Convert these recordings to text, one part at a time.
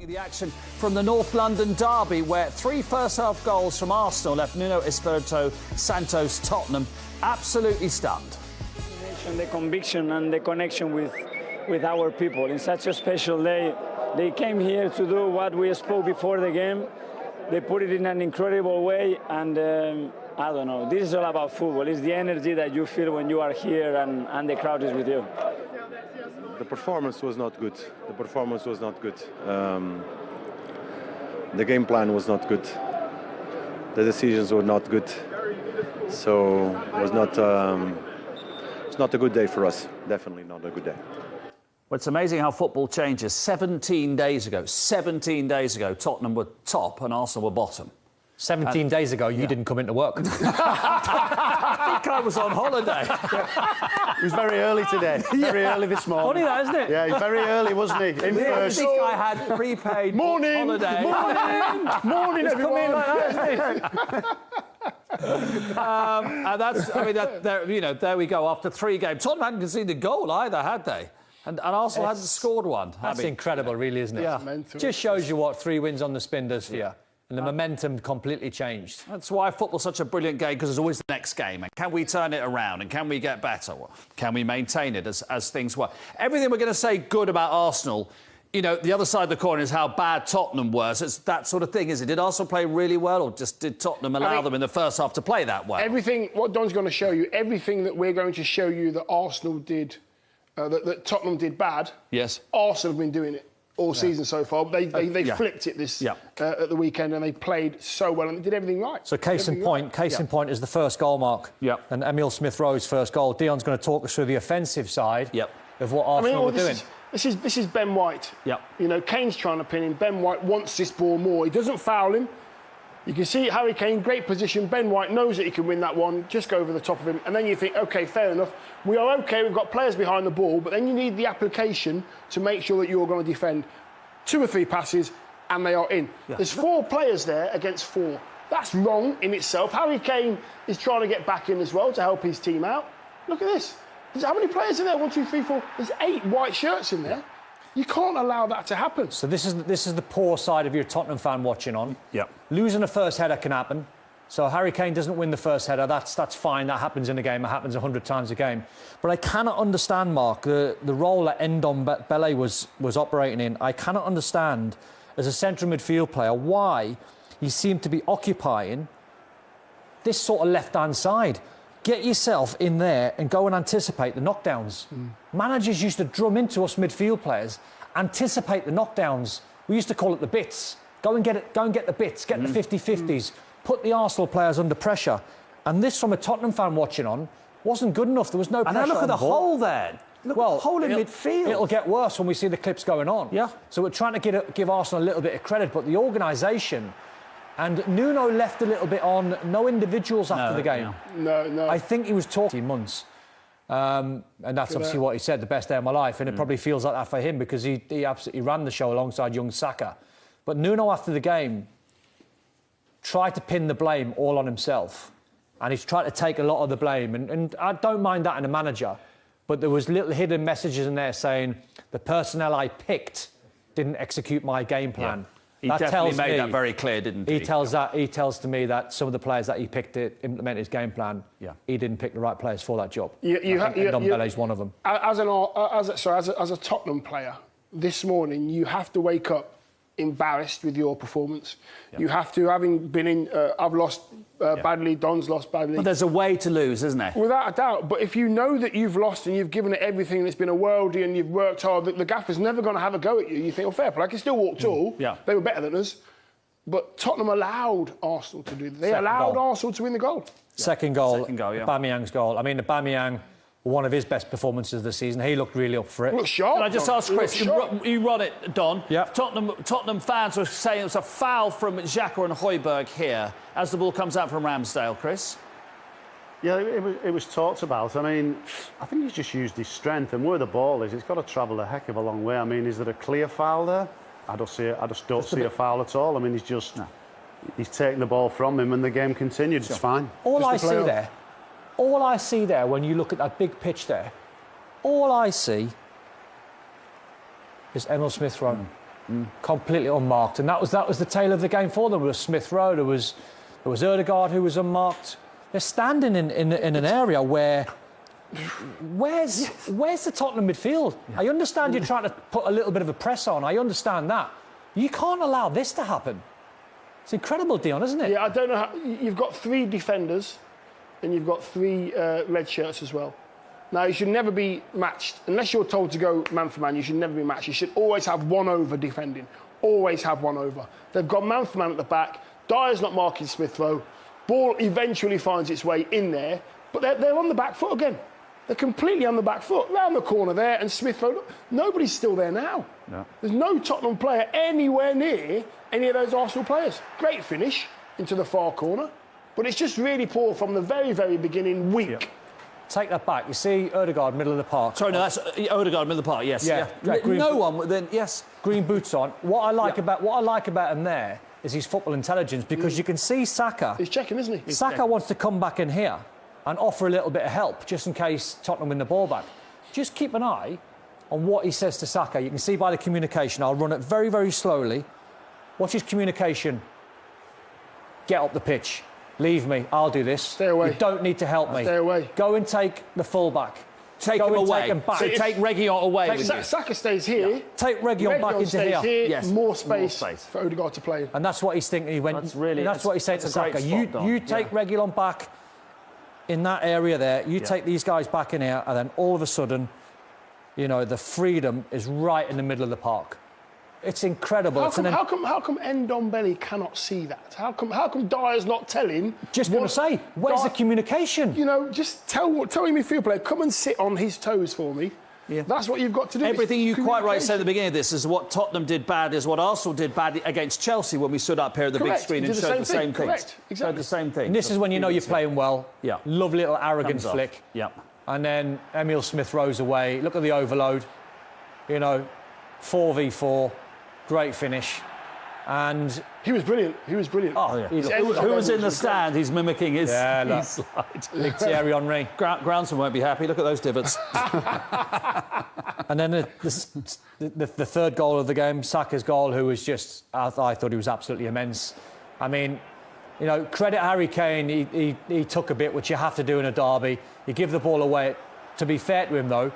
The action from the North London derby, where 3 first-half goals from Arsenal left Nuno Espirito Santos' Tottenham absolutely stunned. The conviction and the connection with our people in such a special day. They came here to do what we spoke before the game. They put it in an incredible way, and I don't know. This is all about football. It's the energy that you feel when you are here and the crowd is with you. The performance was not good. The performance was not good. The game plan was not good. The decisions were not good. So it was not a good day for us. Definitely not a good day. Well, it's amazing how football changes. 17 days ago, Tottenham were top and Arsenal were bottom. 17 days ago, you didn't come into work. I think I was on holiday. He was very early today. Very early this morning. Funny that, isn't it? Yeah, he's very early, wasn't he? In first. I think I had prepaid holiday. Morning, everyone. And that's, I mean, there we go. After 3 games, Tottenham hadn't conceded a goal either, had they? And Arsenal hadn't scored one. That's incredible, really, isn't it? Yeah. Just shows you what 3 wins on the spin does for you. And the momentum completely changed. That's why football's such a brilliant game, because there's always the next game. And can we turn it around? And can we get better? Can we maintain it as things were? Everything we're going to say good about Arsenal, you know, the other side of the coin is how bad Tottenham were. So it's that sort of thing, is it? Did Arsenal play really well, or just did Tottenham allow them in the first half to play that well? Everything, what Don's going to show you, everything that we're going to show you that Arsenal did, that Tottenham did bad, yes, Arsenal have been doing it all season so far. They flipped it this at the weekend, and they played so well and they did everything right. So case in point is the first goal, Mark. Yeah. And Emile Smith-Rowe's first goal. Dion's going to talk us through the offensive side of what Arsenal were doing. This is Ben White. Yep. You know, Kane's trying to pin him. Ben White wants this ball more. He doesn't foul him. You can see Harry Kane, great position. Ben White knows that he can win that one. Just go over the top of him. And then you think, OK, fair enough. We are OK, we've got players behind the ball, but then you need the application to make sure that you're going to defend 2 or 3 passes, and they are in. Yeah. There's 4 players there against 4. That's wrong in itself. Harry Kane is trying to get back in as well to help his team out. Look at this. How many players in there? 1, 2, 3, 4. There's 8 white shirts in there. You can't allow that to happen. So this is the poor side of your Tottenham fan watching on. Yep. Losing a first header can happen. So Harry Kane doesn't win the first header. That's fine. That happens in a game. It happens 100 times a game. But I cannot understand, Mark, the role that Ndombele was operating in. I cannot understand, as a central midfield player, why he seemed to be occupying this sort of left-hand side. Get yourself in there and go and anticipate the knockdowns. Managers used to drum into us midfield players, anticipate the knockdowns. We used to call it the bits. Go and get it. Go and get the bits. Get the 50-50s. Put the Arsenal players under pressure. And this, from a Tottenham fan watching on, wasn't good enough. There was no pressure. And look at the hole there. Look at the hole in midfield. It'll get worse when we see the clips going on. Yeah. So we're trying to give Arsenal a little bit of credit, but the organisation. And Nuno left a little bit on, no individuals after the game. No. I think he was talking months. And that's obviously what he said, the best day of my life. And it probably feels like that for him, because he absolutely ran the show alongside young Saka. But Nuno, after the game, tried to pin the blame all on himself. And he's tried to take a lot of the blame. And I don't mind that in a manager. But there was little hidden messages in there saying the personnel I picked didn't execute my game plan. Yeah. He definitely made that very clear, didn't he? He tells to me that some of the players that he picked to implement his game plan, he didn't pick the right players for that job. Ndombele's one of them. As a Tottenham player, this morning you have to wake up embarrassed with your performance. You have to, having been in, I've lost badly, Don's lost badly. But there's a way to lose, isn't there? Without a doubt. But if you know that you've lost and you've given it everything, and it's been a worldie and you've worked hard, the gaffer's never going to have a go at you. You think, well, fair play, I can still walk tall. Yeah. They were better than us. But Tottenham allowed Arsenal to do that. They allowed Arsenal to win the goal. Second goal, Aubameyang's goal. I mean, Aubameyang, one of his best performances of the season. He looked really up for it. Look sharp. Can I just ask Chris, you run it, Don. Yeah. Tottenham fans were saying it was a foul from Xhaka and Højbjerg here as the ball comes out from Ramsdale, Chris. Yeah, it was talked about. I mean, I think he's just used his strength, and where the ball is, it's got to travel a heck of a long way. I mean, is there a clear foul there? I just don't see a foul at all. I mean, he's taking the ball from him, and the game continued. It's fine. All I see there, when you look at that big pitch there, all I see is Emile Smith-Rowe. completely unmarked, and that was the tail of the game for them. There was SmithRowe, there was Ødegaard who was unmarked. They're standing in an area where. Where's the Tottenham midfield? Yeah. I understand you're trying to put a little bit of a press on. I understand that. You can't allow this to happen. It's incredible, Dion, isn't it? Yeah, I don't know how... You've got 3 defenders and you've got 3 red shirts as well. Now, you should never be matched. Unless you're told to go man for man, you should never be matched. You should always have one over defending. Always have one over. They've got man for man at the back. Dyer's not marking SmithRowe. Ball eventually finds its way in there, but they're on the back foot again. They're completely on the back foot, round the corner there, and SmithRowe, nobody's still there now. No. There's no Tottenham player anywhere near any of those Arsenal players. Great finish into the far corner, but it's just really poor from the very, very beginning, weak. Yep. Take that back. You see Ødegaard, middle of the park. Sorry, no, that's Ødegaard, middle of the park, yes. Yeah. No one, then, yes. Green boots on. What I like about him there is his football intelligence, because you can see Saka... He's checking, isn't he? Saka wants to come back in here and offer a little bit of help, just in case Tottenham win the ball back. Just keep an eye on what he says to Saka. You can see by the communication. I'll run it very, very slowly. Watch his communication. Get up the pitch. Leave me. I'll do this. Stay away. You don't need to help me. Stay away. Go and take the full-back. Take him away. Take him back. So take Reguilon away. Saka stays here. Yeah. Take Reguilon back into here. Yes. More space for Ødegaard to play. And that's what he's thinking. That's what he said to Saka. You take Reguilon back in that area there. You take these guys back in here, and then all of a sudden, you know, the freedom is right in the middle of the park. It's incredible. How come Ndombele cannot see that? How come Dyer's not telling? Just going to say, where's the communication? You know, just tell your midfield player, come and sit on his toes for me. Yeah. That's what you've got to do. Everything you quite right said at the beginning of this is what Tottenham did bad is what Arsenal did bad against Chelsea when we stood up here at the big screen and showed the same thing. Correct, exactly. Showed the same thing. And this is when you know you're playing well. Yeah. Lovely little arrogant flick. Yeah. And then Emil SmithRowe's away. Look at the overload. You know, 4v4. Great finish. And he was brilliant. Oh, yeah. Who was in the stand? He's mimicking his slide. Big Thierry Henry. Groundsman won't be happy. Look at those divots. And then the third goal of the game, Saka's goal, who was just... I thought he was absolutely immense. I mean, you know, credit Harry Kane. He took a bit, which you have to do in a derby. You give the ball away. To be fair to him, though,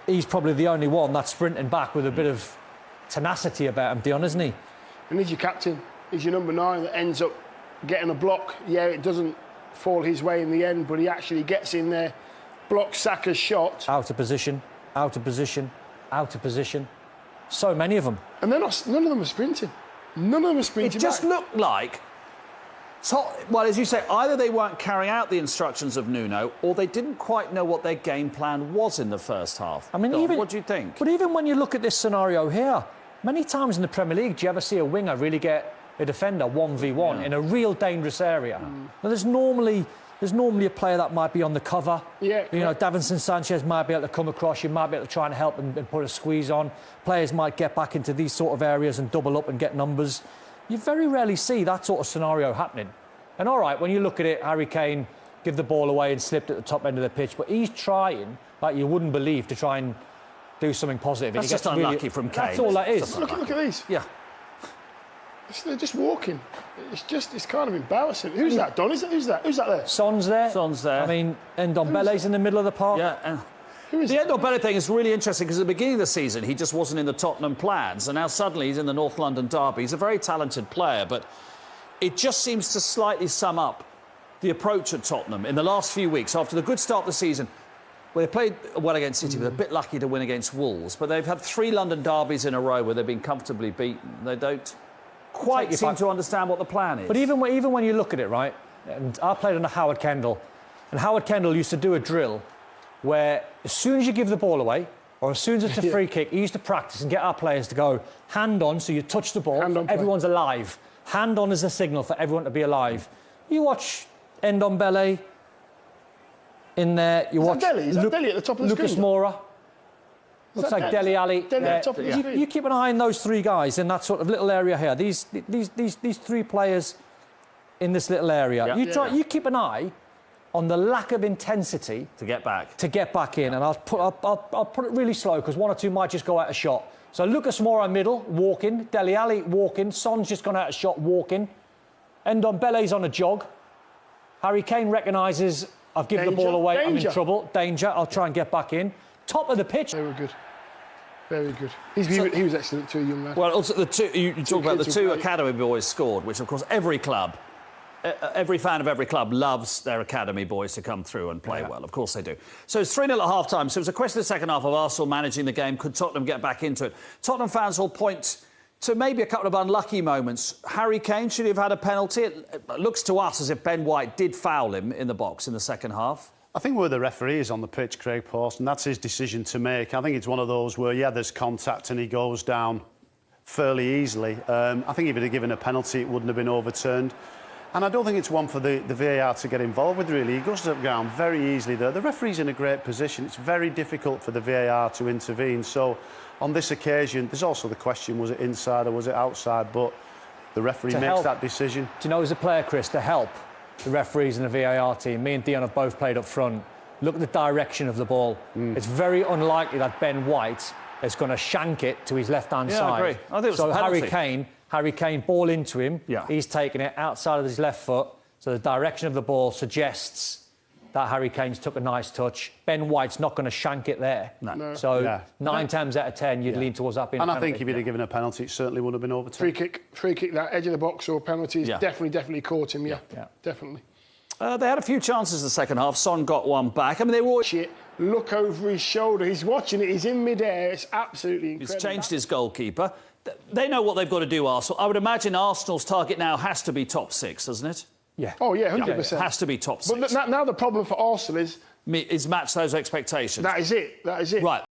he's probably the only one that's sprinting back with a bit of tenacity about him, Dion, isn't he? And he's your captain. He's your number 9 that ends up getting a block. Yeah, it doesn't fall his way in the end, but he actually gets in there, blocks Saka's shot. Out of position, out of position, out of position. So many of them. And none of them are sprinting. None of them are sprinting. It just looked like... well, as you say, either they weren't carrying out the instructions of Nuno, or they didn't quite know what their game plan was in the first half. I mean, what do you think? But even when you look at this scenario here, many times in the Premier League, do you ever see a winger really get a defender 1v1 in a real dangerous area? Now, there's normally a player that might be on the cover. Yeah, you know, Davinson Sanchez might be able to come across. You might be able to try and help and put a squeeze on. Players might get back into these sort of areas and double up and get numbers. You very rarely see that sort of scenario happening. And all right, when you look at it, Harry Kane give the ball away and slipped at the top end of the pitch, but he's trying, like you wouldn't believe, to try and do something positive. That's just unlucky from Kane. That's all that is. Look at these. Yeah. They're just walking. It's kind of embarrassing. Who's that, Don? Who's that there? Son's there. Son's there. I mean, Ndombele's in the middle of the park. Yeah. The Ndombele thing is really interesting because at the beginning of the season, he just wasn't in the Tottenham plans, and now suddenly he's in the North London derby. He's a very talented player, but it just seems to slightly sum up the approach at Tottenham in the last few weeks after the good start of the season. Well, they played well against City, but they're a bit lucky to win against Wolves. But they've had 3 London derbies in a row where they've been comfortably beaten. They don't quite seem to understand what the plan is. But even when you look at it, right, and I played under Howard Kendall, and Howard Kendall used to do a drill where as soon as you give the ball away, or as soon as it's a free kick, he used to practice and get our players to go hand on, so you touch the ball, everyone's alive. Hand on is a signal for everyone to be alive. You watch Ndombele in there. You watch Dele? Is that Dele at the top of the Lucas screen? Moura. Looks like Dele Alli. Dele at the top of the screen. You keep an eye on those 3 guys in that sort of little area here. These 3 players in this little area. You keep an eye on the lack of intensity To get back. in, and I'll put it really slow because one or two might just go out of shot. So Lucas Moura middle, walking. Dele Alli walking. Son's just gone out of shot, walking. Ndombele's on a jog. Harry Kane recognises I've given the ball away. I'm in trouble. Danger. I'll try and get back in. Top of the pitch. They were good. Very good. He was excellent too, young lad. Well, also you talk about the two academy boys scored, which of course every club, every fan of every club loves their academy boys to come through and play well. Of course they do. So it's 3-0 at half-time. So it was a question of the second half of Arsenal managing the game. Could Tottenham get back into it? Tottenham fans will point to maybe a couple of unlucky moments. Harry Kane, should he have had a penalty? It looks to us as if Ben White did foul him in the box in the second half. I think where the referee is on the pitch, Craig Pawson, that's his decision to make. I think it's one of those where, yeah, there's contact and he goes down fairly easily. I think if he'd have given a penalty, it wouldn't have been overturned. And I don't think it's one for the VAR to get involved with, really. He goes down very easily there. The referee's in a great position. It's very difficult for the VAR to intervene. So on this occasion, there's also the question, was it inside or was it outside? But the referee makes that decision. Do you know, as a player, Chris, to help the referees and the VAR team, me and Dion have both played up front. Look at the direction of the ball. It's very unlikely that Ben White is going to shank it to his left-hand side. I agree. I think it was so a penalty. Harry Kane, ball into him. Yeah. He's taking it outside of his left foot. So the direction of the ball suggests that Harry Kane's took a nice touch. Ben White's not going to shank it there. No. So 9 times out of 10, you'd lean towards that being a penalty. And I think if he'd have given a penalty, it certainly would have been overturned. Free kick, that edge of the box or penalties, definitely caught him, definitely. They had a few chances in the second half. Son got one back. I mean, they were all... Look over his shoulder. He's watching it. He's in midair. It's absolutely incredible. He's changed his goalkeeper. They know what they've got to do, Arsenal. I would imagine Arsenal's target now has to be top 6, doesn't it? Yeah. Oh, yeah, 100%. It has to be top 6. But now the problem for Arsenal is match those expectations. That is it. Right.